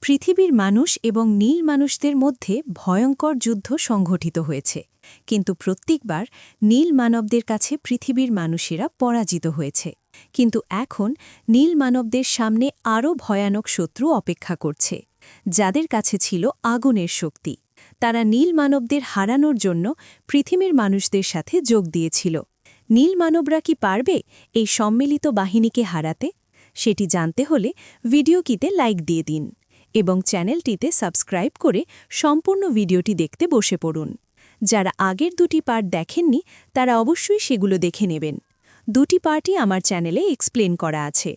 পৃথিবীর মানুষ এবং নীল মানুষদের মধ্যে ভয়ঙ্কর যুদ্ধ সংঘটিত হয়েছে, কিন্তু প্রত্যেকবার নীল মানবদের কাছে পৃথিবীর মানুষেরা পরাজিত হয়েছে। কিন্তু এখন নীল মানবদের সামনে আরও ভয়ানক শত্রু অপেক্ষা করছে, যাদের কাছে ছিল আগুনের শক্তি। তারা নীল মানবদের হারানোর জন্য পৃথিবীর মানুষদের সাথে যোগ দিয়েছিল। নীল মানবরা কি পারবে এই সম্মিলিত বাহিনীকে হারাতে? সেটি জানতে হলে ভিডিওটিতে লাইক দিয়ে দিন এবং চ্যানেলটিতে সাবস্ক্রাইব করে সম্পূর্ণ ভিডিওটি দেখতে বসে পড়ুন। যারা আগের দুটি পার্ট দেখেননি তারা অবশ্যই সেগুলো দেখে নেবেন। দুটি পার্টই আমার চ্যানেলে এক্সপ্লেন করা আছে।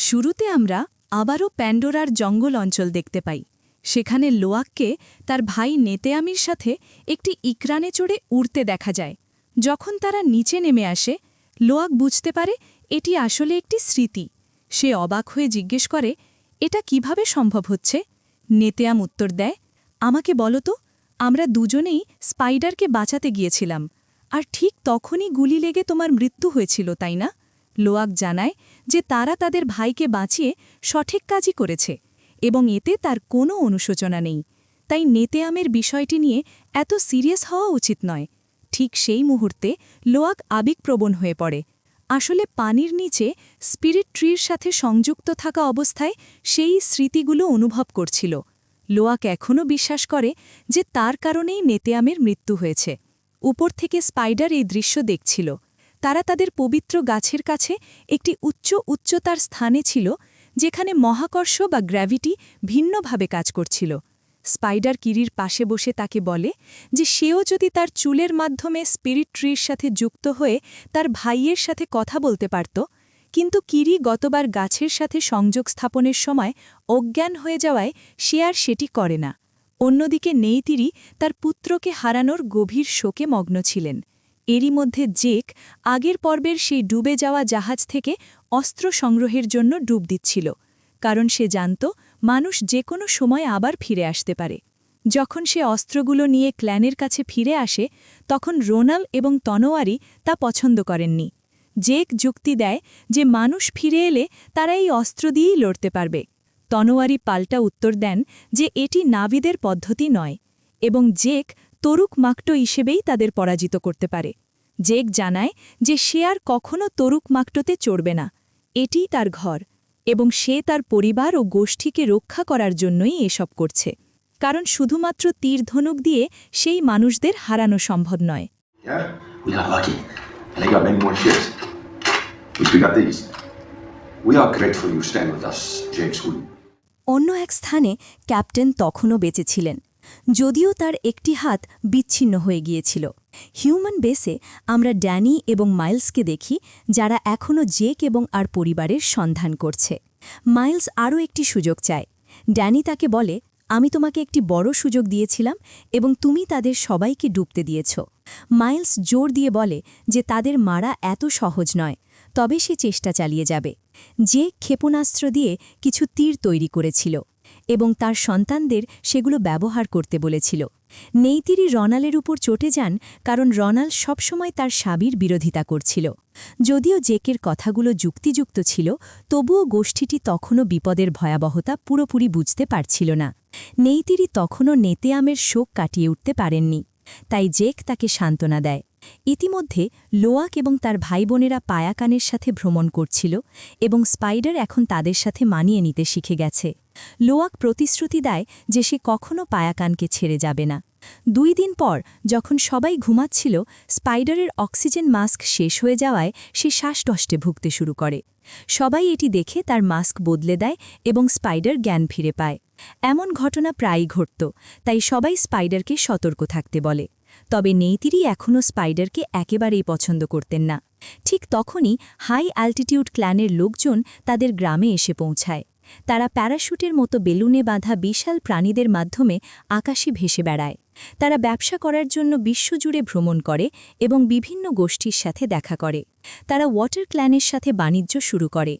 শুরুতে আমরা আবারও প্যান্ডোরার জঙ্গল অঞ্চল দেখতে পাই। সেখানে লোয়াককে তার ভাই নেতেয়ামির সাথে একটি ইকরানে চড়ে উড়তে দেখা যায়। যখন তারা নিচে নেমে আসে, লোয়াক বুঝতে পারে এটি আসলে একটি স্মৃতি। সে অবাক হয়ে জিজ্ঞেস করে, এটা কিভাবে সম্ভব হচ্ছে? নেতেয়াম উত্তর দেয়, আমাকে বলো তো, আমরা দুজনেই স্পাইডারকে বাঁচাতে গিয়েছিলাম, আর ঠিক তখনই গুলি লেগে তোমার মৃত্যু হয়েছিল, তাই না? লোয়াক জানায় যে তারা তাদের ভাইকে বাঁচিয়ে সঠিক কাজই করেছে এবং এতে তার কোনো অনুশোচনা নেই। তাই নেতেয়ামের বিষয়টি নিয়ে এত সিরিয়াস হওয়া উচিত নয়। ঠিক সেই মুহূর্তে লোয়াক আবেগপ্রবণ হয়ে পড়ে। আসলে পানির নিচে স্পিরিট ট্রির সাথে সংযুক্ত থাকা অবস্থায় সেই স্মৃতিগুলো অনুভব করছিল। লোয়াক এখনও বিশ্বাস করে যে তার কারণেই নেতেয়ামের মৃত্যু হয়েছে। উপর থেকে স্পাইডার এই দৃশ্য দেখছিল। তারা তাদের পবিত্র গাছের কাছে একটি উচ্চতার স্থানে ছিল, যেখানে মহাকর্ষ বা গ্র্যাভিটি ভিন্নভাবে কাজ করছিল। স্পাইডার কিরির পাশে বসে তাকে বলে যে সেও যদি তার চুলের মাধ্যমে স্পিরিট ট্রির সাথে যুক্ত হয়ে তার ভাইয়ের সাথে কথা বলতে পারত, কিন্তু কিরি গতবার গাছের সাথে সংযোগ স্থাপনের সময় অজ্ঞান হয়ে যাওয়ায় সে আর সেটি করে না। অন্যদিকে নেইতিরি তার পুত্রকে হারানোর গভীর শোকে মগ্ন ছিলেন। এরই মধ্যে জেক আগের পর্বের সেই ডুবে যাওয়া জাহাজ থেকে অস্ত্র সংগ্রহের জন্য ডুব দিচ্ছিল, কারণ সে জানত মানুষ যে কোনো সময় আবার ফিরে আসতে পারে। যখন সে অস্ত্রগুলো নিয়ে ক্ল্যানের কাছে ফিরে আসে, তখন রোনাল এবং তনোয়ারি তা পছন্দ করেননি। জেক যুক্তি দেয় যে মানুষ ফিরে এলে তারা এই অস্ত্র দিয়েই লড়তে পারবে। তনোয়ারি পাল্টা উত্তর দেন যে এটি নাবিদের পদ্ধতি নয় এবং জেক তরুক মাকটো হিসেবেই তাদের পরাজিত করতে পারে। জেক জানায় যে সে আর কখনও তরুক মাকটোতে চড়বে না, এটিই তার ঘর, এবং সে তার পরিবার ও গোষ্ঠীকে রক্ষা করার জন্যই এসব করছে, কারণ শুধুমাত্র তীর ধনুক দিয়ে সেই মানুষদের হারানো সম্ভব নয়। অন্য এক স্থানে ক্যাপ্টেন তখনও বেঁচে ছিলেন, যদিও তার একটি হাত বিচ্ছিন্ন হয়ে গিয়েছিল। হিউম্যান বেসে আমরা ড্যানি এবং মাইলসকে দেখি, যারা এখনও জেক এবং আর পরিবারের সন্ধান করছে। মাইলস আরও একটি সুযোগ চায়। ড্যানি তাকে বলে, আমি তোমাকে একটি বড় সুযোগ দিয়েছিলাম এবং তুমি তাদের সবাইকে ডুবতে দিয়েছ। মাইলস জোর দিয়ে বলে যে তাদের মারা এত সহজ নয়, তবে সে চেষ্টা চালিয়ে যাবে। জেক ক্ষেপণাস্ত্র দিয়ে কিছু তীর তৈরি করেছিল এবং তার সন্তানদের সেগুলো ব্যবহার করতে বলেছিল। নেইতিরি রনালের উপর চটে যান, কারণ রনাল সবসময় তার স্বামীর বিরোধিতা করছিল। যদিও জেকের কথাগুলো যুক্তিযুক্ত ছিল, তবুও গোষ্ঠীটি তখনও বিপদের ভয়াবহতা পুরোপুরি বুঝতে পারছিল না। নেইতিরি তখনও নেতেয়ামের শোক কাটিয়ে উঠতে পারেননি, তাই জেক তাকে সান্ত্বনা দেয়। ইতিমধ্যে লোয়াক এবং তার ভাইবোনেরা পায়াকানের সাথে ভ্রমণ করছিল এবং স্পাইডার এখন তাদের সাথে মানিয়ে নিতে শিখে গেছে। লোয়াক প্রতিশ্রুতি দেয় যে সে কখনও পায়াকানকে ছেড়ে যাবে না। 2 দিন পর যখন সবাই ঘুমাচ্ছিল, স্পাইডারের অক্সিজেন মাস্ক শেষ হয়ে যাওয়ায় সে শ্বাসকষ্টে ভুগতে শুরু করে। সবাই এটি দেখে তার মাস্ক বদলে দেয় এবং স্পাইডার জ্ঞান ফিরে পায়। এমন ঘটনা প্রায়ই ঘটত, তাই সবাই স্পাইডারকে সতর্ক থাকতে বলে। তবে নেইতিরি এখনও স্পাইডারকে একেবারেই পছন্দ করতেন না। ঠিক তখনই হাই অ্যাল্টিটিউড ক্ল্যানের লোকজন তাদের গ্রামে এসে পৌঁছায়। তারা প্যারাশুটের মতো বেলুনে বাঁধা বিশাল প্রাণীদের মাধ্যমে আকাশে ভেসে বেড়ায়। তারা ব্যবসা করার জন্য বিশ্বজুড়ে ভ্রমণ করে এবং বিভিন্ন গোষ্ঠীর সাথে দেখা করে। তারা ওয়াটার ক্ল্যানের সাথে বাণিজ্য শুরু করে।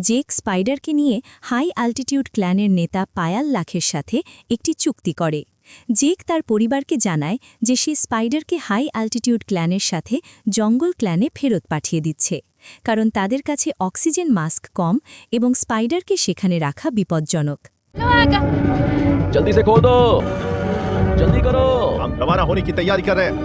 জেক স্পাইডারকে নিয়ে হাই অ্যাল্টিটিউড ক্ল্যানের নেতা পায়াল লাখের সাথে একটি চুক্তি করে। জেক তার পরিবারকে জানায় যে সে স্পাইডারকে হাই অ্যাল্টিটিউড ক্ল্যানের সাথে জঙ্গল ক্ল্যানে ফেরত পাঠিয়ে দিচ্ছে, কারণ তাদের কাছে অক্সিজেন মাস্ক কম এবং স্পাইডারকে সেখানে রাখা বিপজ্জনক। जल्दी से खोल दो, जल्दी करो। हम रवाना होने की तैयारी कर रहे हैं।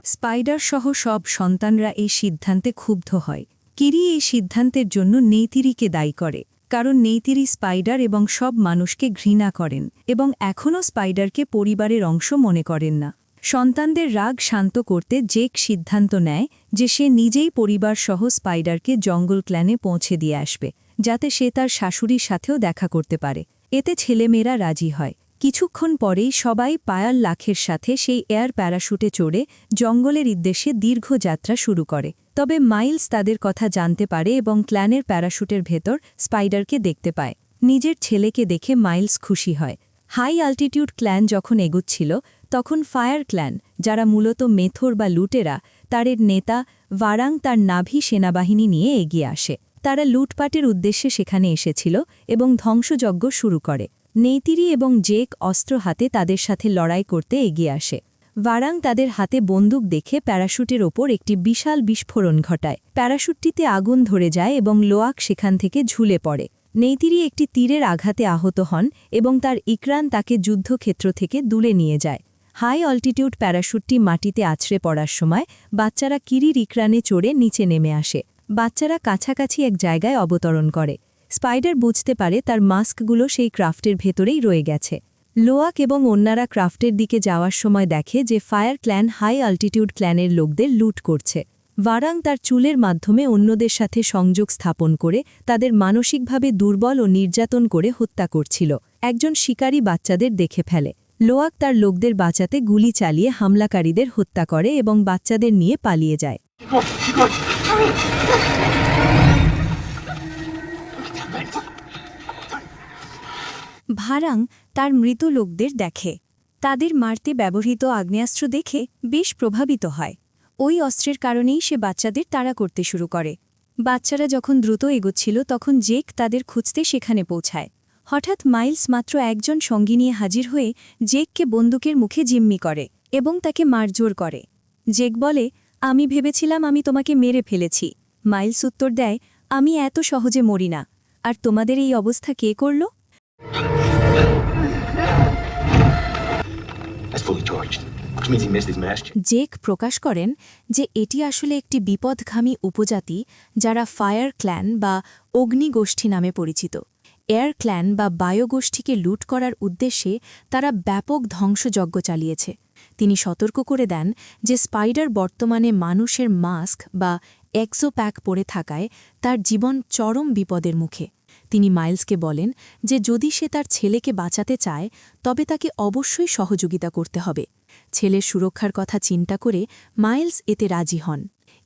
স্পাইডার সহ সব সন্তানরা এই সিদ্ধান্তে ক্ষুব্ধ হয়। কিরি এই সিদ্ধান্তের জন্য নেইতিরিকে দায়ী করে, কারণ নেইতিরি স্পাইডার এবং সব মানুষকে ঘৃণা করেন এবং এখনও স্পাইডারকে পরিবারের অংশ মনে করেন না। সন্তানদের রাগ শান্ত করতে জেক সিদ্ধান্ত নেয় যে সে নিজেই পরিবার সহ স্পাইডারকে জঙ্গল ক্ল্যানে পৌঁছে দিয়ে আসবে, যাতে সে তার শাশুড়ির সাথেও দেখা করতে পারে। এতে ছেলেমেয়েরা রাজি হয়। কিছুক্ষণ পরেই সবাই পায়াল লাখের সাথে সেই এয়ার প্যারাশুটে চড়ে জঙ্গলের উদ্দেশ্যে দীর্ঘ যাত্রা শুরু করে। তবে মাইলস তাদের কথা জানতে পারে এবং ক্ল্যানের প্যারাশুটের ভেতর স্পাইডারকে দেখতে পায়। নিজের ছেলেকে দেখে মাইলস খুশি হয়। হাই অ্যাল্টিটিউড ক্ল্যান যখন এগুচ্ছিল, তখন ফায়ার ক্ল্যান, যারা মূলত মেথর বা লুটেরা, তাদের নেতা ভারাং তার নাভি সেনাবাহিনী নিয়ে এগিয়ে আসে। তারা লুটপাটের উদ্দেশ্যে সেখানে এসেছিল এবং ধ্বংসযজ্ঞ শুরু করে। নেইতিরি এবং জেক অস্ত্র হাতে তাদের সাথে লড়াই করতে এগিয়ে আসে। ভারাং তাদের হাতে বন্দুক দেখে প্যারাশুটের ওপর একটি বিশাল বিস্ফোরণ ঘটায়। প্যারাশুটটিতে আগুন ধরে যায় এবং লোয়াক সেখান থেকে ঝুলে পড়ে। নেইতিরি একটি তীরের আঘাতে আহত হন এবং তার ইকরান তাকে যুদ্ধক্ষেত্র থেকে দূরে নিয়ে যায়। হাই অল্টিটিউড প্যারাশুটটি মাটিতে আছড়ে পড়ার সময় বাচ্চারা কিরির ইকরানে চড়ে নিচে নেমে আসে। বাচ্চারা কাছাকাছি এক জায়গায় অবতরণ করে। স্পাইডার বুঝতে পারে তার মাস্কগুলো সেই ক্রাফটের ভেতরেই রয়ে গেছে। লোয়াক এবং অন্যরা ক্রাফটের দিকে যাওয়ার সময় দেখে যে ফায়ার ক্ল্যান হাই অল্টিটিউড ক্ল্যানের লোকদের লুট করছে। ভারাং তার চুলের মাধ্যমে অন্যদের সাথে সংযোগ স্থাপন করে তাদের মানসিকভাবে দুর্বল ও নির্যাতন করে হত্যা করছিল। একজন শিকারী বাচ্চাদের দেখে ফেলে। লোয়াক তার লোকদের বাঁচাতে গুলি চালিয়ে হামলাকারীদের হত্যা করে এবং বাচ্চাদের নিয়ে পালিয়ে যায়। ভারাং তার মৃত লোকদের দেখে। তাদের মারতে ব্যবহৃত আগ্নেয়াস্ত্র দেখে বেশ প্রভাবিত হয়। ওই অস্ত্রের কারণেই সে বাচ্চাদের তাড়া করতে শুরু করে। বাচ্চারা যখন দ্রুত এগোচ্ছিল তখন জেক তাদের খুঁজতে সেখানে পৌঁছায়। হঠাৎ মাইলস মাত্র একজন সঙ্গী নিয়ে হাজির হয়ে জেককে বন্দুকের মুখে জিম্মি করে এবং তাকে মারজোর করে। জেক বলে, আমি ভেবেছিলাম আমি তোমাকে মেরে ফেলেছি। মাইলস উত্তর দেয়, আমি এত সহজে মরি না। আর তোমাদের এই অবস্থা কে করল? জেক প্রকাশ করেন যে এটি আসলে একটি বিপদগামী উপজাতি, যারা ফায়ার ক্ল্যান বা অগ্নিগোষ্ঠী নামে পরিচিত। এয়ার ক্ল্যান বা বায়োগোষ্ঠীকে লুট করার উদ্দেশ্যে তারা ব্যাপক ধ্বংসযজ্ঞ চালিয়েছে। তিনি সতর্ক করে দেন যে স্পাইডার বর্তমানে মানুষের মাস্ক বা এক্সোপ্যাক পরে থাকায় তার জীবন চরম বিপদের মুখে। তিনি মাইলসকে বলেন যে যদি সে তার ছেলেকে বাঁচাতে চায় তবে তাকে অবশ্যই সহযোগিতা করতে হবে। ছেলের সুরক্ষার কথা চিন্তা করে মাইলস এতে রাজি হন।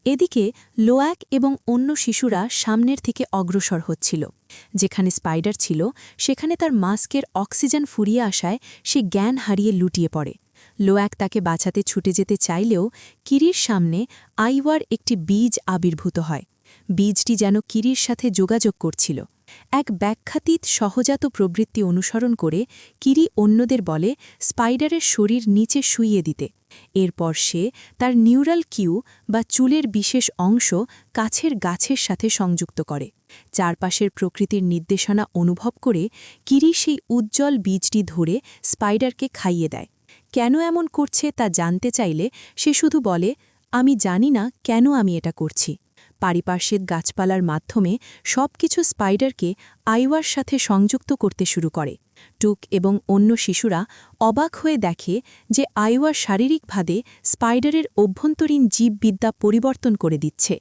এদিকে লোয়াক এবং অন্য শিশুরা সামনের থেকে অগ্রসর হচ্ছিল। যেখানে স্পাইডার ছিল সেখানে তার মাস্কের অক্সিজেন ফুরিয়ে আসায় সে জ্ঞান হারিয়ে লুটিয়ে পড়ে। লোয়াক তাকে বাঁচাতে ছুটে যেতে চাইলেও কিরির সামনে আইওয়ার একটি বীজ আবির্ভূত হয়। বীজটি যেন কিরির সাথে যোগাযোগ করছিল। এক ব্যাখ্যাতীত সহজাত প্রবৃত্তি অনুসরণ করে কিরি অন্যদের বলে স্পাইডারের শরীর নিচে শুইয়ে দিতে। এরপর সে তার নিউরাল কিউ বা চুলের বিশেষ অংশ কাছের গাছের সাথে সংযুক্ত করে। চারপাশের প্রকৃতির নির্দেশনা অনুভব করে কিরি সেই উজ্জ্বল বীজটি ধরে স্পাইডারকে খাইয়ে দেয়। কেন এমন করছে তা জানতে চাইলে সে শুধু বলে, আমি জানি না কেন আমি এটা করছি। পারিপার্শ্বিক গাছপালার মাধ্যমে সবকিছু স্পাইডারকে আইওয়ার সাথে সংযুক্ত করতে শুরু করে। টুক এবং অন্য শিশুরা অবাক হয়ে দেখে যে আইওয়ার শারীরিকভাবে স্পাইডারের অভ্যন্তরীণ জীববিদ্যা পরিবর্তন করে দিচ্ছে।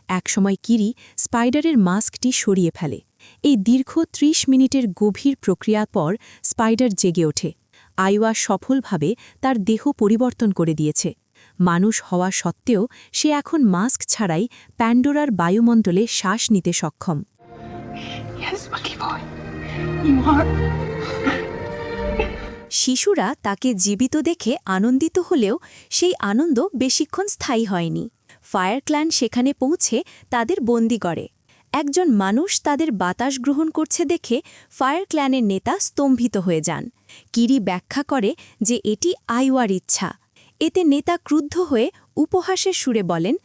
একসময় কিরি স্পাইডারের মাস্কটি সরিয়ে ফেলে। এই দীর্ঘ ৩০ মিনিটের গভীর প্রক্রিয়ার পর স্পাইডার জেগে ওঠে। আইওয়া সফলভাবে তার দেহ পরিবর্তন করে দিয়েছে। মানুষ হওয়া সত্ত্বেও সে এখন মাস্ক ছাড়াই প্যান্ডোরার বায়ুমণ্ডলে শ্বাস নিতে সক্ষম। শিশুরা তাকে জীবিত দেখে আনন্দিত হলেও সেই আনন্দ বেশিক্ষণ স্থায়ী হয়নি। ফায়ার ক্ল্যান সেখানে পৌঁছে তাদের বন্দী করে। একজন মানুষ তাদের বাতাস গ্রহণ করছে দেখে ফায়ার ক্ল্যানের নেতা স্তম্ভিত হয়ে যান। কিরি ব্যাখ্যা করে যে এটি আইওয়ার ইচ্ছা। এতে নেতা ক্রুদ্ধ হয়ে উপহাসের সুরে বলেন,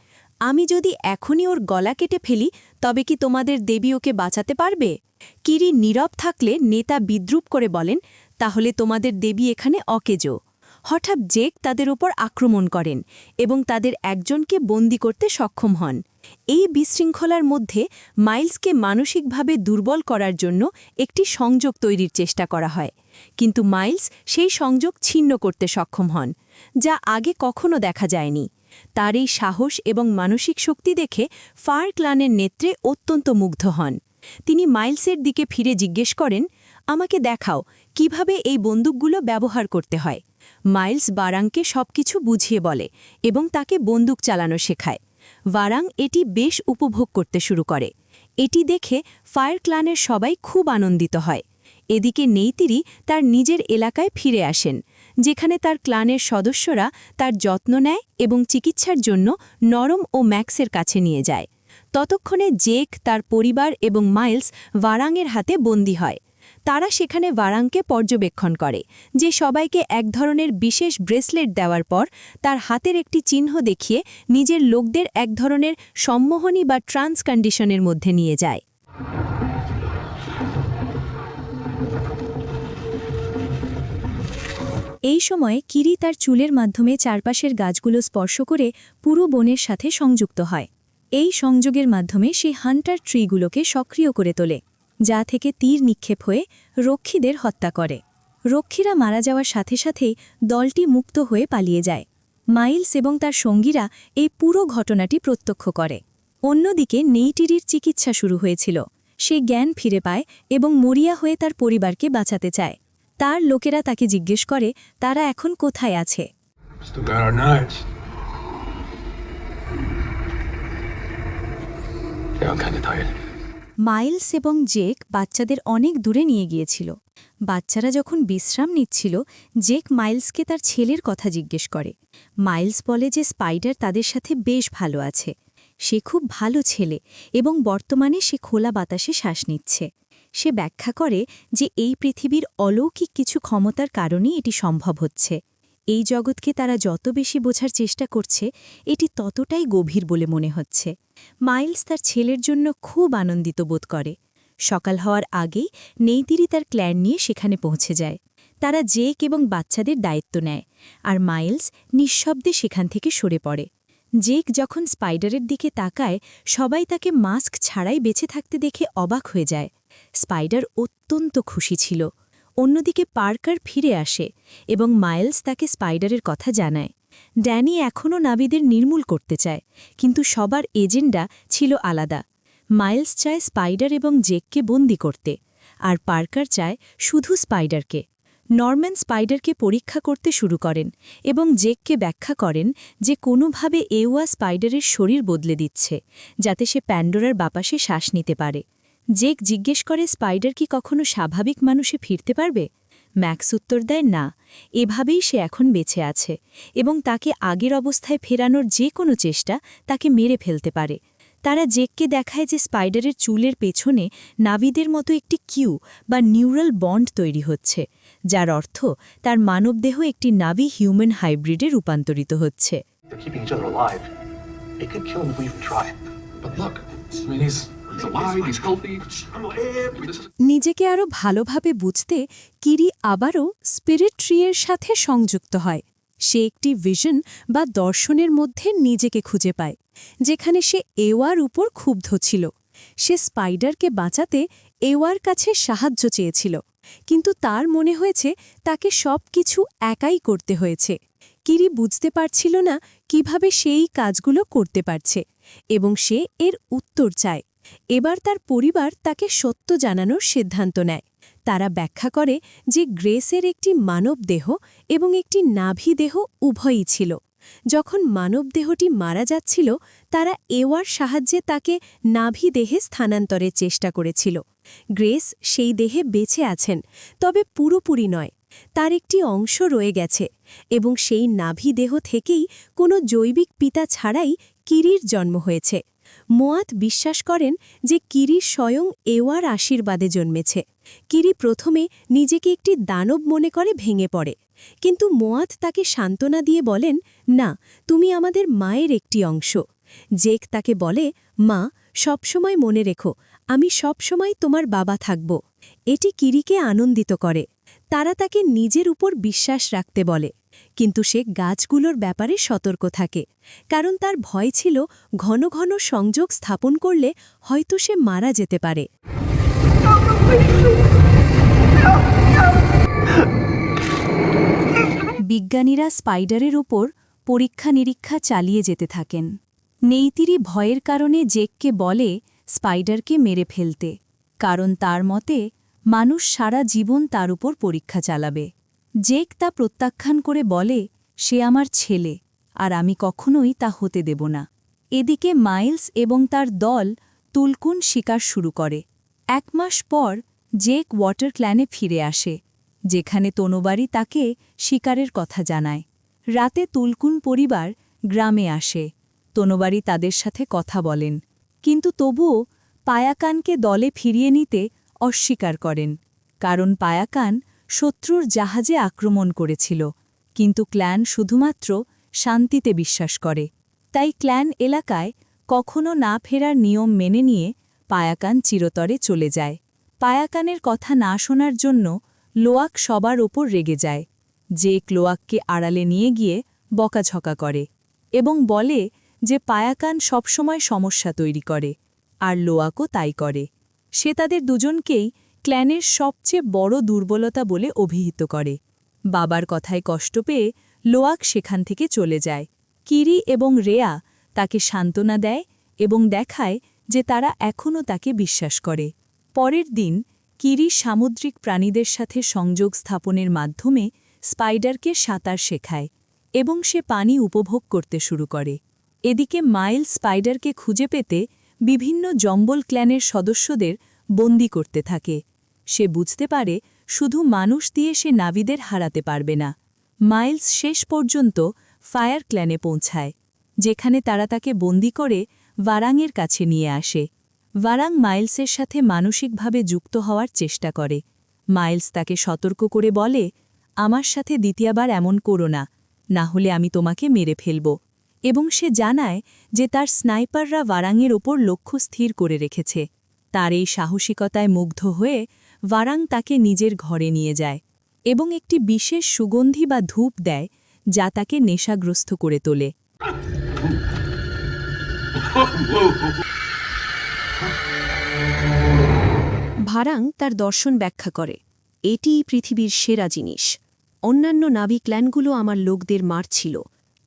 আমি যদি এখনই ওর গলা কেটে ফেলি তবে কি তোমাদের দেবী ওকে বাঁচাতে পারবে? কিরি নীরব থাকলে নেতা বিদ্রূপ করে বলেন, তাহলে তোমাদের দেবী এখানে অকেজো। হঠাৎ জেক তাদের ওপর আক্রমণ করেন এবং তাদের একজনকে বন্দী করতে সক্ষম হন। এই বিশৃঙ্খলার মধ্যে মাইলসকে মানসিকভাবে দুর্বল করার জন্য একটি সংযোগ তৈরির চেষ্টা করা হয়, কিন্তু মাইলস সেই সংযোগ ছিন্ন করতে সক্ষম হন, যা আগে কখনো দেখা যায়নি। তার এই সাহস এবং মানসিক শক্তি দেখে ফায়ার ক্ল্যানের নেত্রে অত্যন্ত মুগ্ধ হন। তিনি মাইলসের দিকে ফিরে জিজ্ঞেস করেন, আমাকে দেখাও কিভাবে এই বন্দুকগুলো ব্যবহার করতে হয়। মাইলস বারাংকে সবকিছু বুঝিয়ে বলে এবং তাকে বন্দুক চালানো শেখায়। বারাং এটি বেশ উপভোগ করতে শুরু করে। এটি দেখে ফায়ার ক্ল্যানের সবাই খুব আনন্দিত হয়। এদিকে নেইতিরি তার নিজের এলাকায় ফিরে আসেন, যেখানে তার ক্ল্যানের সদস্যরা তার যত্ন নেয় এবং চিকিৎসার জন্য নরম ও ম্যাক্সের কাছে নিয়ে যায়। ততক্ষণে জেক, তার পরিবার এবং মাইলস ভারাংয়ের হাতে বন্দী হয়। তারা সেখানে ভারাংকে পর্যবেক্ষণ করে, যে সবাইকে এক ধরনের বিশেষ ব্রেসলেট দেওয়ার পর তার হাতের একটি চিহ্ন দেখিয়ে নিজের লোকদের এক ধরনের সম্মোহনী বা ট্রান্স কন্ডিশনের মধ্যে নিয়ে যায়। এই সময়ে কিরি তার চুলের মাধ্যমে চারপাশের গাছগুলো স্পর্শ করে পুরো বনের সাথে সংযুক্ত হয়। এই সংযোগের মাধ্যমে সে হান্টার ট্রিগুলোকে সক্রিয় করে তোলে, যা থেকে তীর নিক্ষেপ হয়ে রক্ষীদের হত্যা করে। রক্ষীরা মারা যাওয়ার সাথে সাথেই দলটি মুক্ত হয়ে পালিয়ে যায়। মাইলস এবং তার সঙ্গীরা এই পুরো ঘটনাটি প্রত্যক্ষ করে। অন্যদিকে নেইটিরির চিকিৎসা শুরু হয়েছিল। সে জ্ঞান ফিরে পায় এবং মরিয়া হয়ে তার পরিবারকে বাঁচাতে চায়। তার লোকেরা তাকে জিজ্ঞেস করে তারা এখন কোথায় আছে। Still got our knives. Yeah, I'm kind of tired. Miles এবং জেক বাচ্চাদের অনেক দূরে নিয়ে গিয়েছিল। বাচ্চারা যখন বিশ্রাম নিচ্ছিল, জেক মাইলসকে তার ছেলের কথা জিজ্ঞেস করে। মাইলস বলে যে স্পাইডার তাদের সাথে বেশ ভালো আছে। সে খুব ভালো ছেলে এবং বর্তমানে সে খোলা বাতাসে শ্বাস নিচ্ছে। সে ব্যাখ্যা করে যে এই পৃথিবীর অলৌকিক কিছু ক্ষমতার কারণেই এটি সম্ভব হচ্ছে। এই জগৎকে তারা যত বেশি বোঝার চেষ্টা করছে, এটি ততটাই গভীর বলে মনে হচ্ছে। মাইলস তার ছেলের জন্য খুব আনন্দিত বোধ করে। সকাল হওয়ার আগেই নেইতিরি তার ক্ল্যান নিয়ে সেখানে পৌঁছে যায়। তারা জেক এবং বাচ্চাদের দায়িত্ব নেয়, আর মাইলস নিঃশব্দে সেখান থেকে সরে পড়ে। জেক যখন স্পাইডারের দিকে তাকায়, সবাই তাকে মাস্ক ছাড়াই বেঁচে থাকতে দেখে অবাক হয়ে যায়। স্পাইডার অত্যন্ত খুশি ছিল। অন্যদিকে পার্কার ফিরে আসে এবং মাইলস তাকে স্পাইডারের কথা জানায়। ড্যানি এখনও নাবিদের নির্মূল করতে চায়, কিন্তু সবার এজেন্ডা ছিল আলাদা। মাইলস চায় স্পাইডার এবং জেককে বন্দি করতে, আর পার্কার চায় শুধু স্পাইডারকে। নরম্যান স্পাইডারকে পরীক্ষা করতে শুরু করেন এবং জেককে ব্যাখ্যা করেন যে কোনোভাবে এওয়া স্পাইডারের শরীর বদলে দিচ্ছে, যাতে সে প্যান্ডোরার বাপাসে শ্বাস নিতে পারে। জেক জিজ্ঞেস করে স্পাইডার কি কখনো স্বাভাবিক মানুষে ফিরতে পারবে। ম্যাক্স উত্তর দেয় না, এভাবেই সে এখন বেঁচে আছে এবং তাকে আগের অবস্থায় ফেরানোর যে কোনো চেষ্টা তাকে মেরে ফেলতে পারে। তারা জেককে দেখায় যে স্পাইডারের চুলের পেছনে নাবিদের মতো একটি কিউ বা নিউরাল বন্ড তৈরি হচ্ছে, যার অর্থ তার মানবদেহ একটি নাভি হিউম্যান হাইব্রিডে রূপান্তরিত হচ্ছে। They're keeping each other alive. It could kill him if we even try. But look, I mean, he's alive, he's healthy. I mean, this is... নিজেকে আরও ভালোভাবে বুঝতে কিরি আবারও স্পিরিট ট্রিয়ের সাথে সংযুক্ত হয়। সে একটি ভিশন বা দর্শনের মধ্যে নিজেকে খুঁজে পায়, যেখানে সে এওয়ার উপর ক্ষুব্ধ ছিল। সে স্পাইডারকে বাঁচাতে এওয়ার কাছে সাহায্য চেয়েছিল, কিন্তু তার মনে হয়েছে তাকে সব কিছু একাই করতে হয়েছে। কিরি বুঝতে পারছিল না কিভাবে সেই কাজগুলো করতে পারছে, এবং সে এর উত্তর চায়। এবার তার পরিবার তাকে সত্য জানানোর সিদ্ধান্ত নেয়। তারা ব্যাখ্যা করে যে গ্রেসের একটি মানবদেহ এবং একটি নাভিদেহ উভয়ই ছিল। যখন মানবদেহটি মারা যাচ্ছিল, তারা এওয়ার সাহায্যে তাকে নাভিদেহে স্থানান্তরের চেষ্টা করেছিল। গ্রেস সেই দেহে বেঁচে আছেন, তবে পুরোপুরি নয়। তার একটি অংশ রয়ে গেছে এবং সেই নাভিদেহ থেকেই কোনো জৈবিক পিতা ছাড়াই কিরির জন্ম হয়েছে। মোয়াত বিশ্বাস করেন যে কিরি স্বয়ং এওয়ার আশীর্বাদে জন্মেছে। কিরি প্রথমে নিজেকে একটি দানব মনে করে ভেঙে পড়ে, কিন্তু মোয়াত তাকে সান্ত্বনা দিয়ে বলেন, না, তুমি আমাদের মায়ের একটি অংশ। জেক তাকে বলে, মা, সবসময় মনে রেখো, আমি সবসময় তোমার বাবা থাকব। এটি কিরিকে আনন্দিত করে। তারা তাকে নিজের উপর বিশ্বাস রাখতে বলে, কিন্তু সে গাছগুলোর ব্যাপারে সতর্ক থাকে, কারণ তার ভয় ছিল ঘন ঘন সংযোগ স্থাপন করলে হয়তো সে মারা যেতে পারে। বিজ্ঞানীরা স্পাইডারের ওপর পরীক্ষা নিরীক্ষা চালিয়ে যেতে থাকেন। নেইতিরি ভয়ের কারণে জেককে বলে স্পাইডারকে মেরে ফেলতে, কারণ তার মতে মানুষ সারা জীবন তার উপর পরীক্ষা চালাবে। জেক তা প্রত্যাখ্যান করে বলে, সে আমার ছেলে, আর আমি কখনোই তা হতে দেব না। এদিকে মাইলস এবং তার দল তুলকুন শিকার শুরু করে। 1 মাস পর জেক ওয়াটার ক্ল্যানে ফিরে আসে, যেখানে তনুবাড়ি তাকে শিকারের কথা জানায়। রাতে তুলকুন পরিবার গ্রামে আসে। তনুবাড়ি তাদের সাথে কথা বলেন, কিন্তু তবুও পায়াকানকে দলে ফিরিয়ে নিতে অস্বীকার করেন, কারণ পায়াকান শত্রুর জাহাজে আক্রমণ করেছিল। কিন্তু ক্ল্যান শুধুমাত্র শান্তিতে বিশ্বাস করে, তাই ক্ল্যান এলাকায় কখনো না ফেরার নিয়ম মেনে নিয়ে পায়াকান চিরতরে চলে যায়। পায়াকানের কথা না শোনার জন্য লোয়াক সবার ওপর রেগে যায়। জেক লোয়াককে আড়ালে নিয়ে গিয়ে বকাঝকা করে এবং বলে যে পায়াকান সবসময় সমস্যা তৈরি করে, আর লোয়াকও তাই করে। সে তাদের দুজনকেই ক্ল্যানের সবচেয়ে বড় দুর্বলতা বলে অভিহিত করে। বাবার কথায় কষ্ট পেয়ে লোয়াক সেখান থেকে চলে যায়। কিরি এবং রেয়া তাকে সান্ত্বনা দেয় এবং দেখায় যে তারা এখনও তাকে বিশ্বাস করে। পরের দিন কিরি সামুদ্রিক প্রাণীদের সাথে সংযোগ স্থাপনের মাধ্যমে স্পাইডারকে সাঁতার শেখায় এবং সে পানি উপভোগ করতে শুরু করে। এদিকে মাইল স্পাইডারকে খুঁজে পেতে বিভিন্ন জম্বল ক্ল্যানের সদস্যদের বন্দি করতে থাকে। সে বুঝতে পারে শুধু মানুষ দিয়ে সে নাবিদের হারাতে পারবে না। মাইলস শেষ পর্যন্ত ফায়ার ক্ল্যানে পৌঁছায়, যেখানে তারা তাকে বন্দি করে ভারাংয়ের কাছে নিয়ে আসে। ভারাং মাইলসের সাথে মানসিকভাবে যুক্ত হওয়ার চেষ্টা করে। মাইলস তাকে সতর্ক করে বলে, আমার সাথে দ্বিতীয়বার এমন করো না, না হলে আমি তোমাকে মেরে ফেলব। এবং সে জানায় যে তার স্নাইপাররা ভারাংয়ের ওপর লক্ষ্য স্থির করে রেখেছে। তার এই সাহসিকতায় মুগ্ধ হয়ে ভারাং তাকে নিজের ঘরে নিয়ে যায় এবং একটি বিশেষ সুগন্ধি বা ধূপ দেয়, যা তাকে নেশাগ্রস্ত করে তোলে। ভারাং তার দর্শন ব্যাখ্যা করে, এটিই পৃথিবীর সেরা জিনিস। অন্যান্য নাভি ক্ল্যানগুলো আমার লোকদের মারছিল,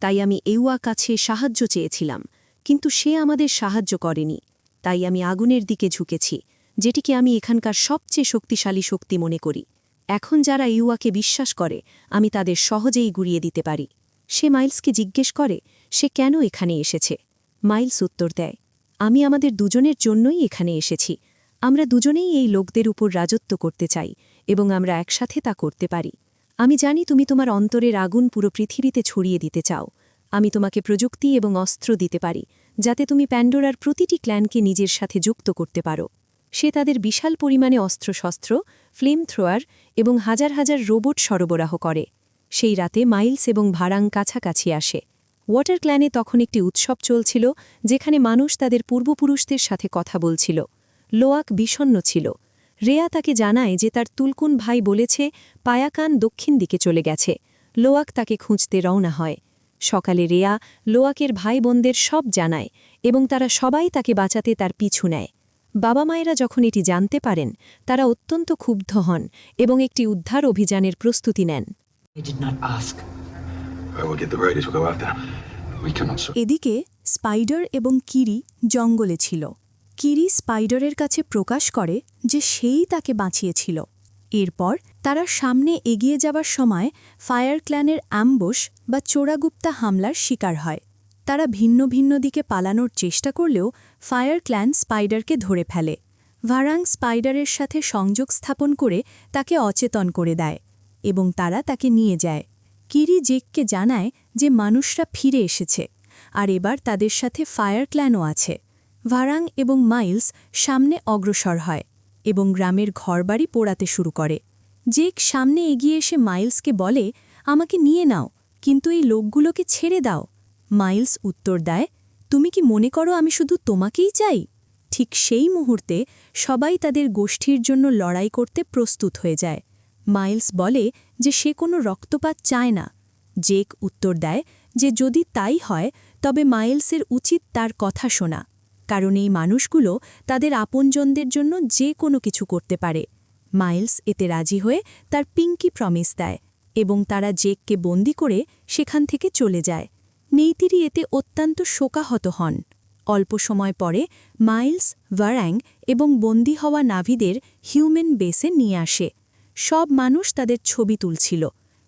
তাই আমি এওয়া কাছে সাহায্য চেয়েছিলাম, কিন্তু সে আমাদের সাহায্য করেনি। তাই আমি আগুনের দিকে ঝুঁকেছি, যেটিকে আমি এখানকার সবচেয়ে শক্তিশালী শক্তি মনে করি। এখন যারা ইউয়াকে বিশ্বাস করে, আমি তাদের সহজেই গুড়িয়ে দিতে পারি। সে মাইলসকে জিজ্ঞেস করে সে কেন এখানে এসেছে। মাইলস উত্তর দেয়, আমি আমাদের দুজনের জন্যই এখানে এসেছি। আমরা দুজনেই এই লোকদের উপর রাজত্ব করতে চাই এবং আমরা একসাথে তা করতে পারি। আমি জানি তুমি তোমার অন্তরের আগুন পুরো পৃথিবীতে ছড়িয়ে দিতে চাও। আমি তোমাকে প্রযুক্তি এবং অস্ত্র দিতে পারি, যাতে তুমি প্যান্ডোরার প্রতিটি ক্ল্যানকে নিজের সাথে যুক্ত করতে পারো। সে তাদের বিশাল পরিমাণে অস্ত্রশস্ত্র, ফ্লেম থ্রোয়ার এবং হাজার হাজার রোবট সরবরাহ করে। সেই রাতে মাইলস এবং ভারাং কাছাকাছি আসে। ওয়াটার ক্ল্যানে তখন একটি উৎসব চলছিল, যেখানে মানুষ তাদের পূর্বপুরুষদের সাথে কথা বলছিল। লোয়াক বিষণ্ণ ছিল। রেয়া তাকে জানায় যে তার তুলকুন ভাই বলেছে পায়াকান দক্ষিণ দিকে চলে গেছে। লোয়াক তাকে খুঁজতে রওনা হয়। সকালে রেয়া লোয়াকের ভাই বোনদের সব জানায় এবং তারা সবাই তাকে বাঁচাতে তার পিছু নেয়। বাবা মায়েরা যখন এটি জানতে পারেন, তারা অত্যন্ত ক্ষুব্ধ হন এবং একটি উদ্ধার অভিযানের প্রস্তুতি নেন। They did not ask. I will get the raiders. We'll go after them. We cannot. এদিকে স্পাইডার এবং কিরি জঙ্গলে ছিল। কিরি স্পাইডারের কাছে প্রকাশ করে যে সেই তাকে বাঁচিয়েছিল। এরপর তারা সামনে এগিয়ে যাবার সময় ফায়ার ক্ল্যানের অ্যাম্বুশ বা চোরাগুপ্তা হামলার শিকার হয়। তারা ভিন্ন ভিন্ন দিকে পালানোর চেষ্টা করলেও ফায়ার ক্ল্যান স্পাইডারকে ধরে ফেলে। ভারাং স্পাইডারের সাথে সংযোগ স্থাপন করে তাকে অচেতন করে দেয় এবং তারা তাকে নিয়ে যায়। কিরি জেককে জানায় যে মানুষরা ফিরে এসেছে, আর এবার তাদের সাথে ফায়ার ক্ল্যানও আছে। ভারাং এবং মাইলস সামনে অগ্রসর হয় এবং গ্রামের ঘরবাড়ি পোড়াতে শুরু করে। জেক সামনে এগিয়ে এসে মাইলসকে বলে, আমাকে নিয়ে নাও, কিন্তু এই লোকগুলোকে ছেড়ে দাও। মাইলস উত্তর দেয়, তুমি কি মনে করো আমি শুধু তোমাকেই চাই? ঠিক সেই মুহূর্তে সবাই তাদের গোষ্ঠীর জন্য লড়াই করতে প্রস্তুত হয়ে যায়। মাইলস বলে যে সে কোনো রক্তপাত চায় না। জেক উত্তর দেয় যে যদি তাই হয় তবে মাইলসের উচিত তার কথা শোনা, কারণ এই মানুষগুলো তাদের আপনজনদের জন্য যে কোনো কিছু করতে পারে। মাইলস এতে রাজি হয়ে তার পিঙ্কি প্রমিস দেয় এবং তারা জেককে বন্দি করে সেখান থেকে চলে যায়। নেইতিরি এতে অত্যন্ত শোকাহত হন। অল্প সময় পরে মাইলস, ভারাং এবং বন্দি হওয়া নাভিদের হিউম্যান বেসে নিয়ে আসে। সব মানুষ তাদের ছবি তুলছিল।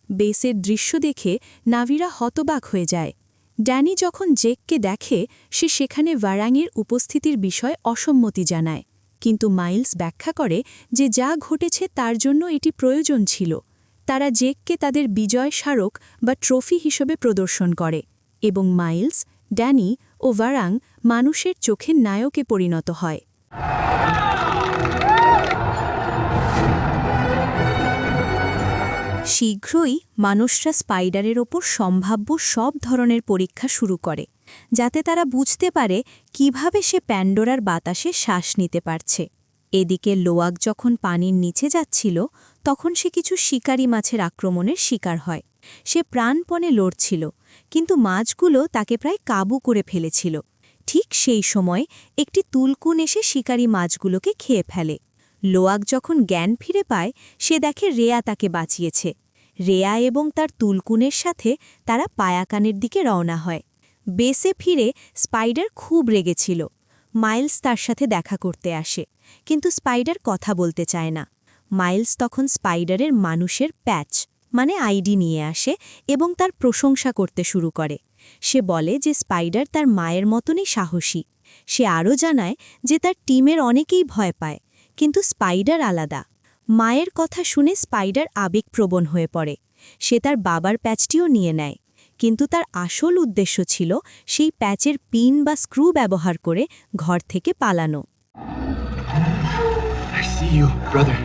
বেসের দৃশ্য দেখে নাভিরা হতবাক হয়ে যায়। ড্যানি যখন জেককে দেখে সে সেখানে ভারাংয়ের উপস্থিতির বিষয়ে অসম্মতি জানায়, কিন্তু মাইলস ব্যাখ্যা করে যে যা ঘটেছে তার জন্য এটি প্রয়োজন ছিল। তারা জেককে তাদের বিজয় স্মারক বা ট্রফি হিসেবে প্রদর্শন করে এবং মাইলস, ড্যানি ও ভারাং মানুষের চোখে নায়কে পরিণত হয়। শীঘ্রই মানুষরা স্পাইডারের ওপর সম্ভাব্য সব ধরনের পরীক্ষা শুরু করে, যাতে তারা বুঝতে পারে কিভাবে সে প্যান্ডোরার বাতাসে শ্বাস নিতে পারছে। এদিকে লোয়াক যখন পানির নিচে যাচ্ছিল তখন সে কিছু শিকারী মাছের আক্রমণের শিকার হয়। সে প্রাণপণে লড়ছিল, কিন্তু মাছগুলো তাকে প্রায় কাবু করে ফেলেছিল। ঠিক সেই সময় একটি তুলকুন এসে শিকারী মাছগুলোকে খেয়ে ফেলে। লোয়াক যখন জ্ঞান ফিরে পায় সে দেখে রেয়া তাকে বাঁচিয়েছে। রেয়া এবং তার তুলকুনের সাথে তারা পায়াকানের দিকে রওনা হয়। বেসে ফিরে স্পাইডার খুব রেগেছিল। মাইলস তার সাথে দেখা করতে আসে, কিন্তু স্পাইডার কথা বলতে চায় না। মাইলস তখন স্পাইডারের মানুষের প্যাচ মানে আইডি নিয়ে আসে এবং তার প্রশংসা করতে শুরু করে। সে বলে যে স্পাইডার তার মায়ের মতনই সাহসী। সে আরও জানায় যে তার টিমের অনেকেই ভয় পায়, কিন্তু স্পাইডার আলাদা। মায়ের কথা শুনে স্পাইডার আবেগপ্রবণ হয়ে পড়ে। সে তার বাবার প্যাচটিও নিয়ে নেয়, কিন্তু তার আসল উদ্দেশ্য ছিল সেই প্যাচের পিন বা স্ক্রু ব্যবহার করে ঘর থেকে পালানো। I see you, brother.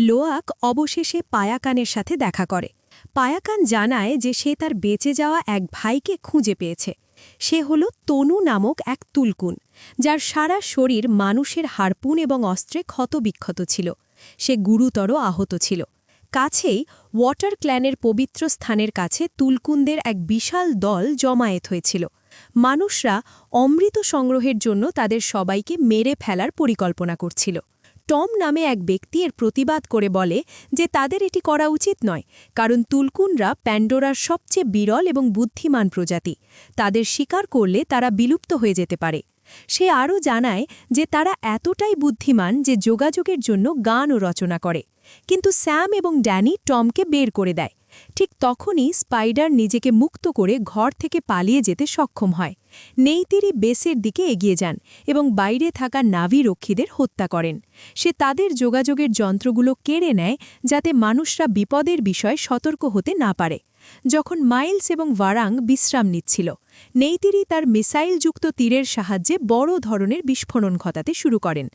লোয়াক অবশেষে পায়াকানের সাথে দেখা করে। পায়াকান জানায় যে সে তার বেঁচে যাওয়া এক ভাইকে খুঁজে পেয়েছে। সে হল তনু নামক এক তুলকুন, যার সারা শরীর মানুষের হারপুন এবং অস্ত্রে ক্ষতবিক্ষত ছিল। সে গুরুতর আহত ছিল। কাছেই ওয়াটার ক্ল্যানের পবিত্র স্থানের কাছে তুলকুনদের এক বিশাল দল জমায়েত হয়েছিল। মানুষরা অমৃত সংগ্রহের জন্য তাদের সবাইকে মেরে ফেলার পরিকল্পনা করছিল। টম নামে এক ব্যক্তি এর প্রতিবাদ করে বলে যে তাদের এটি করা উচিত নয়, কারণ তুলকুনরা প্যান্ডোরার সবচেয়ে বিরল এবং বুদ্ধিমান প্রজাতি। তাদের শিকার করলে তারা বিলুপ্ত হয়ে যেতে পারে। সে আরও জানায় যে তারা এতটাই বুদ্ধিমান যে যোগাযোগের জন্য গানও রচনা করে। কিন্তু স্যাম এবং ড্যানি টমকে বের করে দেয়। ঠিক তখনই স্পাইডার নিজেকে মুক্ত করে ঘর থেকে পালিয়ে যেতে সক্ষম হয়। নেইতিরি বেসের দিকে এগিয়ে যান এবং বাইরে থাকা নাভি রক্ষীদের হত্যা করেন। সে তাদের যোগাযোগের যন্ত্রগুলো কেড়ে নেয় যাতে মানুষরা বিপদের বিষয়ে সতর্ক হতে না পারে। যখন মাইলস এবং ভারাং বিশ্রাম নিচ্ছিল, নেইতিরি তার মিসাইলযুক্ত তীরের সাহায্যে বড় ধরনের বিস্ফোরণ ঘটাতে শুরু করেন।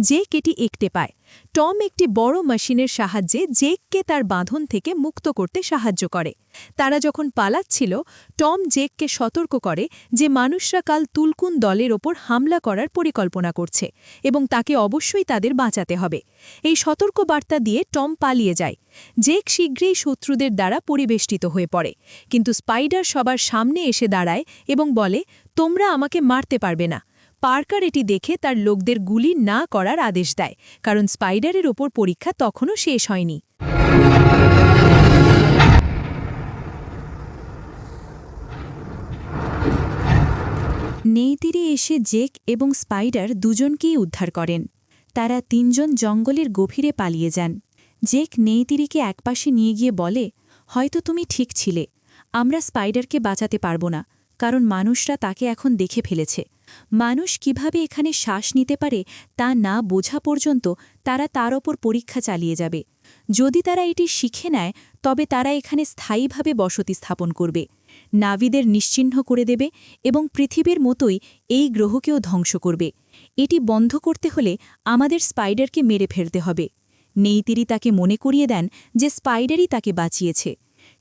জেক এটি একটে পায়। টম একটি বড় মেশিনের সাহায্যে জেককে তার বাঁধন থেকে মুক্ত করতে সাহায্য করে। তারা যখন পালাচ্ছিল, টম জেককে সতর্ক করে যে মানুষরা কাল তুলকুন দলের ওপর হামলা করার পরিকল্পনা করছে এবং তাকে অবশ্যই তাদের বাঁচাতে হবে। এই সতর্কবার্তা দিয়ে টম পালিয়ে যায়। জেক শীঘ্রই শত্রুদের দ্বারা পরিবেষ্টিত হয়ে পড়ে, কিন্তু স্পাইডার সবার সামনে এসে দাঁড়ায় এবং বলে, তোমরা আমাকে মারতে পারবে না। পার্কার এটি দেখে তার লোকদের গুলি না করার আদেশ দেয়, কারণ স্পাইডারের ওপর পরীক্ষা তখনও শেষ হয়নি। নেইতিরি এসে জেক এবং স্পাইডার দুজনকেই উদ্ধার করেন। তারা তিনজন জঙ্গলের গভীরে পালিয়ে যান। জেক নেইতিরিকে একপাশে নিয়ে গিয়ে বলে, হয়তো তুমি ঠিক ছিলে, আমরা স্পাইডারকে বাঁচাতে পারব না, কারণ মানুষরা তাকে এখন দেখে ফেলেছে। মানুষ কিভাবে এখানে শ্বাস নিতে পারে তা না বোঝা পর্যন্ত তারা তার ওপর পরীক্ষা চালিয়ে যাবে। যদি তারা এটি শিখে নেয় তবে তারা এখানে স্থায়ীভাবে বসতি স্থাপন করবে নাভিদের নিশ্চিহ্ন করে দেবে এবং পৃথিবীর মতোই এই গ্রহকেও ধ্বংস করবে। এটি বন্ধ করতে হলে আমাদের স্পাইডারকে মেরে ফেলতে হবে। নেইতিরি তাকে মনে করিয়ে দেন যে স্পাইডারই তাকে বাঁচিয়েছে।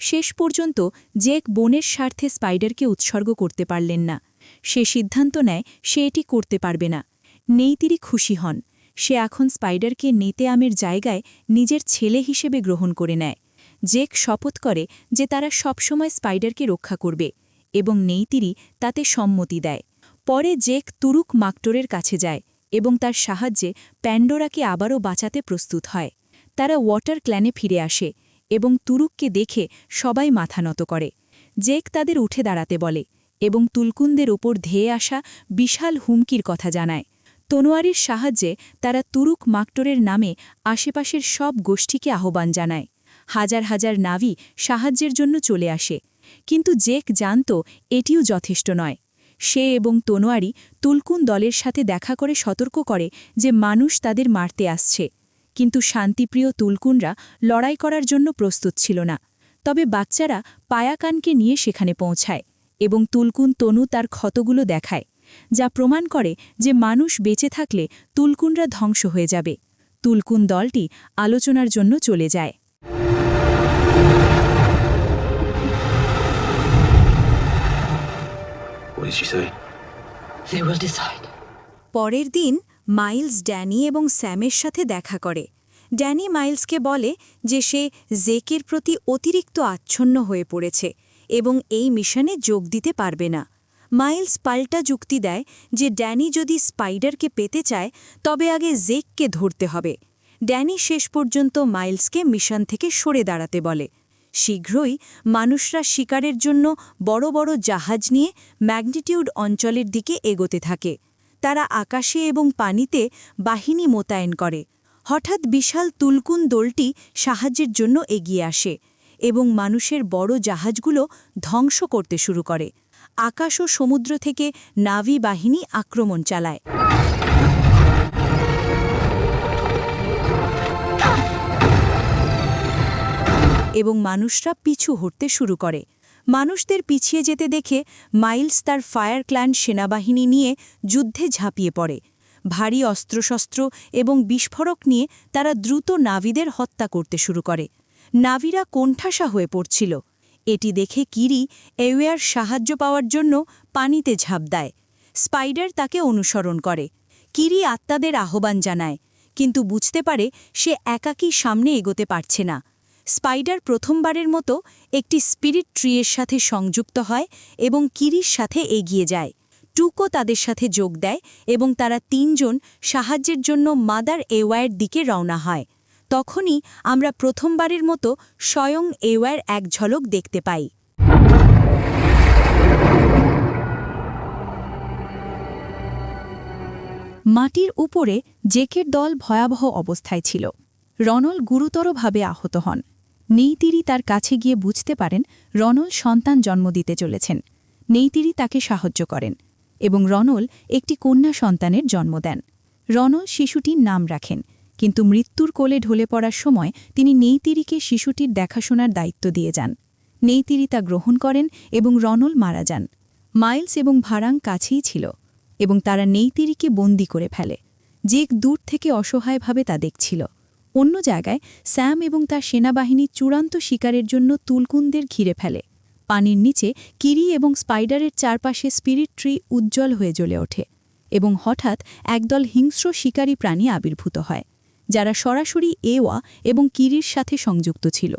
শেষ পর্যন্ত জেক বোনের স্বার্থে স্পাইডারকে উৎসর্গ করতে পারলেন না। সে সিদ্ধান্ত নেয় সে এটি করতে পারবে না। নেইতিরি খুশি হন। সে এখন স্পাইডারকে নেতে আমের জায়গায় নিজের ছেলে হিসেবে গ্রহণ করে নেয়। জেক শপথ করে যে তারা সবসময় স্পাইডারকে রক্ষা করবে এবং নেইতিরি তাতে সম্মতি দেয়। পরে জেক তুরুক মাকটোরের কাছে যায় এবং তার সাহায্যে প্যান্ডোরাকে আবারও বাঁচাতে প্রস্তুত হয়। তারা ওয়াটার ক্ল্যানে ফিরে আসে এবং তুরুককে দেখে সবাই মাথা নত করে। জেক তাদের উঠে দাঁড়াতে বলে এবং তুলকুনদের ওপর ধেয়ে আসা বিশাল হুমকির কথা জানায়। তনোয়ারির সাহায্যে তারা তুরুক মাকটোরের নামে আশেপাশের সব গোষ্ঠীকে আহ্বান জানায়। হাজার হাজার নাভি সাহায্যের জন্য চলে আসে, কিন্তু জেক জানত এটিও যথেষ্ট নয়। সে এবং তনোয়ারি তুলকুন দলের সাথে দেখা করে সতর্ক করে যে মানুষ তাদের মারতে আসছে, কিন্তু শান্তিপ্রিয় তুলকুনরা লড়াই করার জন্য প্রস্তুত ছিল না। তবে বাচ্চারা পায়াকানকে নিয়ে সেখানে পৌঁছায় এবং তুলকুন তনু তার ক্ষতগুলো দেখায়, যা প্রমাণ করে যে মানুষ বেঁচে থাকলে তুলকুনরা ধ্বংস হয়ে যাবে। তুলকুন দলটি আলোচনার জন্য চলে যায়। What did she say? They will decide. পরের দিন মাইলস ড্যানি এবং স্যামের সাথে দেখা করে। ড্যানি মাইলসকে বলে যে সে জেকের প্রতি অতিরিক্ত আচ্ছন্ন হয়ে পড়েছে এবং এই মিশনে যোগ দিতে পারবে না। মাইলস পাল্টা যুক্তি দেয় যে ড্যানি যদি স্পাইডারকে পেতে চায় তবে আগে জেককে ধরতে হবে। ড্যানি শেষ পর্যন্ত মাইলসকে মিশন থেকে সরে দাঁড়াতে বলে। শীঘ্রই মানুষরা শিকারের জন্য বড় বড় জাহাজ নিয়ে ম্যাগনিটিউড অঞ্চলের দিকে এগোতে থাকে। তারা আকাশে এবং পানিতে বাহিনী মোতায়েন করে। হঠাৎ বিশাল তুলকুন দলটি সাহায্যের জন্য এগিয়ে আসে এবং মানুষের বড় জাহাজগুলো ধ্বংস করতে শুরু করে। আকাশ ও সমুদ্র থেকে নাভি বাহিনী আক্রমণ চালায়। এবং মানুষরা পিছু হটতে শুরু করে। মানুষদের পিছিয়ে যেতে দেখে মাইলস তার ফায়ার ক্ল্যান সেনাবাহিনী নিয়ে যুদ্ধে ঝাঁপিয়ে পড়ে। ভারী অস্ত্রশস্ত্র এবং বিস্ফোরক নিয়ে তারা দ্রুত নাভিদের হত্যা করতে শুরু করে। নাভিরা কোণঠাসা হয়ে পড়ছিল। এটি দেখে কিরি এওয়ার সাহায্য পাওয়ার জন্য পানিতে ঝাঁপ দেয়। স্পাইডার তাকে অনুসরণ করে। কিরি আত্মাদের আহ্বান জানায়, কিন্তু বুঝতে পারে সে একাকী সামনে এগোতে পারছে না। স্পাইডার প্রথমবারের মতো একটি স্পিরিট ট্রিয়ের সাথে সংযুক্ত হয় এবং কিরির সাথে এগিয়ে যায়। টুকো তাদের সাথে যোগ দেয় এবং তারা তিনজন সাহায্যের জন্য মাদার এওয়ার দিকে রওনা হয়। তখনই আমরা প্রথমবারের মতো স্বয়ং এওয়ার এক ঝলক দেখতে পাই। মাটির উপরে জেকের দল ভয়াবহ অবস্থায় ছিল। রনল গুরুতরভাবে আহত হন। নেইতিরি তার কাছে গিয়ে বুঝতে পারেন রনল সন্তান জন্ম দিতে চলেছেন। নেইতিরি তাকে সাহায্য করেন এবং রনল একটি কন্যা সন্তানের জন্ম দেন। রনল শিশুটির নাম রাখেন, কিন্তু মৃত্যুর কোলে ঢলে পড়ার সময় তিনি নেইতিরিকে শিশুটির দেখাশোনার দায়িত্ব দিয়ে যান। নেইতিরি তা গ্রহণ করেন এবং রনল মারা যান। মাইলস এবং ভারাং কাছেই ছিল এবং তারা নেইতিরিকে বন্দি করে ফেলে। জেক দূর থেকে অসহায়ভাবে তা দেখছিল। অন্য জায়গায় স্যাম এবং তার সেনাবাহিনী চূড়ান্ত শিকারের জন্য তুলকুনদের ঘিরে ফেলে। পানির নিচে কিরি এবং স্পাইডারের চারপাশে স্পিরিট ট্রি উজ্জ্বল হয়ে জ্বলে ওঠে এবং হঠাৎ একদল হিংস্র শিকারী প্রাণী আবির্ভূত হয়, যারা সরাসরি এওয়া এবং কিরির সাথে সংযুক্ত ছিল।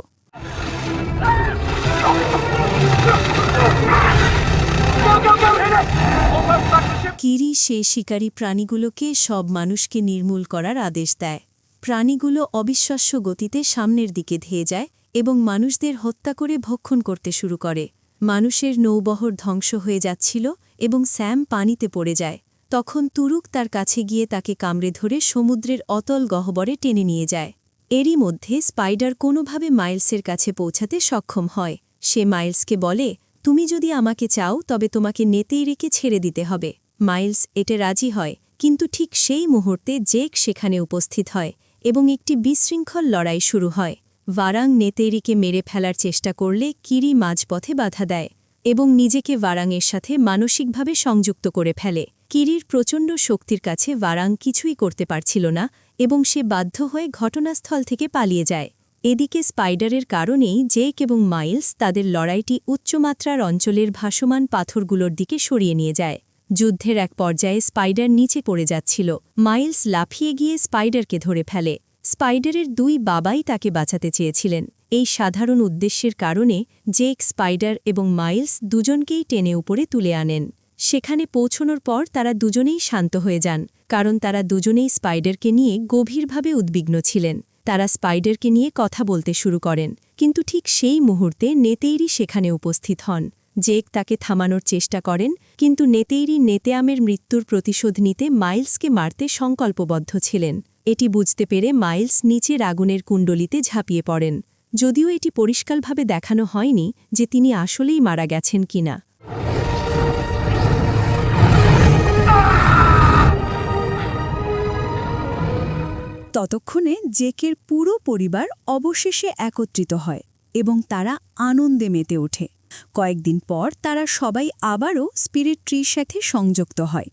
কিরি সে শিকারী প্রাণীগুলোকে সব মানুষকে নির্মূল করার আদেশ দেয়। প্রাণীগুলো অবিশ্বাস্য গতিতে সামনের দিকে ধেয়ে যায় এবং মানুষদের হত্যা করে ভক্ষণ করতে শুরু করে। মানুষের নৌবহর ধ্বংস হয়ে যাচ্ছিল এবং স্যাম পানিতে পড়ে যায়। তখন তুরুক তার কাছে গিয়ে তাকে কামড়ে ধরে সমুদ্রের অতল গহ্বরে টেনে নিয়ে যায়। এরই মধ্যে স্পাইডার কোনোভাবে মাইলসের কাছে পৌঁছাতে সক্ষম হয়। সে মাইলসকে বলে, তুমি যদি আমাকে চাও তবে তোমাকে নেতেই রেখে ছেড়ে দিতে হবে। মাইলস এতে রাজি হয়, কিন্তু ঠিক সেই মুহূর্তে জেক সেখানে উপস্থিত হয় এবং একটি বিশৃঙ্খল লড়াই শুরু হয়। ভারাং নেতেরিকে মেরে ফেলার চেষ্টা করলে কিরি মাঝপথে বাধা দেয়। এবং নিজেকে ভারাংয়ের সাথে মানসিকভাবে সংযুক্ত করে ফেলে। কিরির প্রচণ্ড শক্তির কাছে ভারাং কিছুই করতে পারছিল না এবং সে বাধ্য হয়ে ঘটনাস্থল থেকে পালিয়ে যায়। এদিকে স্পাইডারের কারণেই জেক এবং মাইলস তাদের লড়াইটি উচ্চমাত্রার অঞ্চলের ভাসমান পাথরগুলোর দিকে সরিয়ে নিয়ে যায়। যুদ্ধের এক পর্যায়ে স্পাইডার নিচে পড়ে যাচ্ছিল। মাইলস লাফিয়ে গিয়ে স্পাইডারকে ধরে ফেলে। স্পাইডারের দুই বাবাই তাকে বাঁচাতে চেয়েছিলেন। এই সাধারণ উদ্দেশ্যের কারণে জেক, স্পাইডার এবং মাইলস দুজনকেই টেনে উপরে তুলে আনেন। সেখানে পৌঁছনোর পর তারা দুজনেই শান্ত হয়ে যান, কারণ তারা দুজনেই স্পাইডারকে নিয়ে গভীরভাবে উদ্বিগ্ন ছিলেন। তারা স্পাইডারকে নিয়ে কথা বলতে শুরু করেন, কিন্তু ঠিক সেই মুহূর্তে নেতেইরি সেখানে উপস্থিত হন। জেক তাকে থামানোর চেষ্টা করেন, কিন্তু নেতেইরি নেতেয়ামের মৃত্যুর প্রতিশোধ নিতে মাইলসকে মারতে সংকল্পবদ্ধ ছিলেন। এটি বুঝতে পেরে মাইলস নিচের আগুনের কুণ্ডলিতে ঝাঁপিয়ে পড়েন, যদিও এটি পরিষ্কারভাবে দেখানো হয়নি যে তিনি আসলেই মারা গেছেন কিনা। ততক্ষণে জেকের পুরো পরিবার অবশেষে একত্রিত হয় এবং তারা আনন্দে মেতে ওঠে। কয়েকদিন পর তারা সবাই আবারও স্পিরিট ট্রির সাথে সংযুক্ত হয়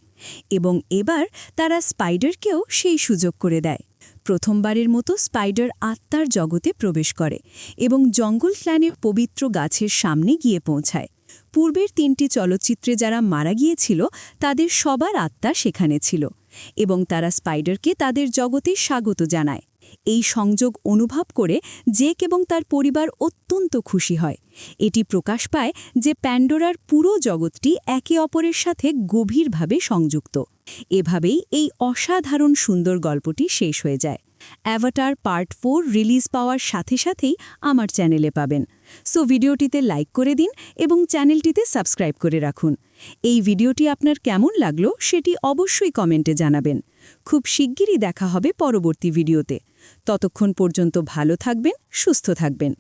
এবং এবার তারা স্পাইডারকেও সেই সুযোগ করে দেয়। প্রথমবারের মতো স্পাইডার আত্মার জগতে প্রবেশ করে এবং জঙ্গল ক্ল্যানের পবিত্র গাছের সামনে গিয়ে পৌঁছায়। পূর্বের 3টি চলচ্চিত্রে যারা মারা গিয়েছিল তাদের সবার আত্মা সেখানে ছিল এবং তারা স্পাইডারকে তাদের জগতে স্বাগত জানায়। এই সংযোগ অনুভব করে জেক এবং তার পরিবার অত্যন্ত খুশি হয়। এটি প্রকাশ পায় যে প্যান্ডোরার পুরো জগৎটি একে অপরের সাথে গভীরভাবে সংযুক্ত। এভাবেই এই অসাধারণ সুন্দর গল্পটি শেষ হয়ে যায়। অ্যাভাটার পার্ট 4 রিলিজ পাওয়ার সাথে সাথেই আমার চ্যানেলে পাবেন। সো ভিডিওটিতে লাইক করে দিন এবং চ্যানেলটিতে সাবস্ক্রাইব করে রাখুন। এই ভিডিওটি আপনার কেমন লাগলো সেটি অবশ্যই কমেন্টে জানাবেন। খুব শিগগিরই দেখা হবে পরবর্তী ভিডিওতে। ততক্ষণ পর্যন্ত ভালো থাকবেন, সুস্থ থাকবেন।